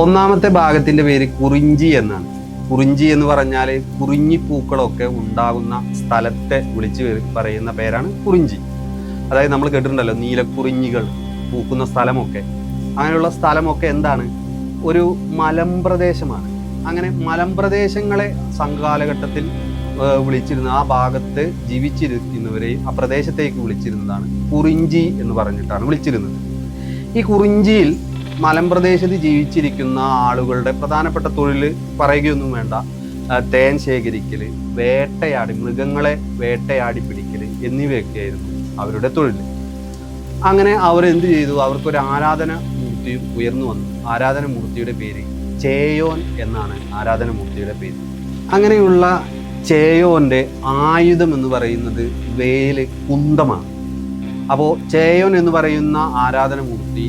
ഒന്നാമത്തെ ഭാഗത്തിന്റെ പേര് കുറിഞ്ചി എന്നാണ്. കുറിഞ്ചി എന്ന് പറഞ്ഞാൽ കുറിഞ്ഞിപ്പൂക്കളൊക്കെ ഉണ്ടാകുന്ന സ്ഥലത്തെ വിളിച്ച് പറയുന്ന പേരാണ് കുറിഞ്ചി. അതായത് നമ്മൾ കേട്ടിട്ടുണ്ടല്ലോ നീലക്കുറിഞ്ഞികൾ പൂക്കുന്ന സ്ഥലമൊക്കെ. അങ്ങനെയുള്ള സ്ഥലമൊക്കെ എന്താണ്? ഒരു മലമ്പ്രദേശമാണ്. അങ്ങനെ മലമ്പ്രദേശങ്ങളെ സംഘകാലഘട്ടത്തിൽ വിളിച്ചിരുന്ന, ആ ഭാഗത്ത് ജീവിച്ചിരിക്കുന്നവരെ ആ പ്രദേശത്തേക്ക് വിളിച്ചിരുന്നതാണ് കുറിഞ്ചി എന്ന് പറഞ്ഞിട്ടാണ് വിളിച്ചിരുന്നത്. ഈ കുറിഞ്ചിയിൽ മലമ്പ്രദേശത്ത് ജീവിച്ചിരിക്കുന്ന ആളുകളുടെ പ്രധാനപ്പെട്ട തൊഴിൽ പറയുകയൊന്നും വേണ്ട. തേൻ ശേഖരിക്കൽ, വേട്ടയാടി മൃഗങ്ങളെ വേട്ടയാടി പിടിക്കൽ എന്നിവയൊക്കെയായിരുന്നു അവരുടെ തൊഴിൽ. അങ്ങനെ അവരെന്ത് ചെയ്തു? അവർക്കൊരു ആരാധന മൂർത്തിയും ഉയർന്നു വന്നു. ആരാധന മൂർത്തിയുടെ പേര് ചേയോൻ എന്നാണ്. ആരാധന മൂർത്തിയുടെ പേര്. അങ്ങനെയുള്ള ചേയോന്റെ ആയുധം എന്ന് പറയുന്നത് വേല്, കുന്തമാണ്. അപ്പോൾ ചേയോൻ എന്ന് പറയുന്ന ആരാധന മൂർത്തി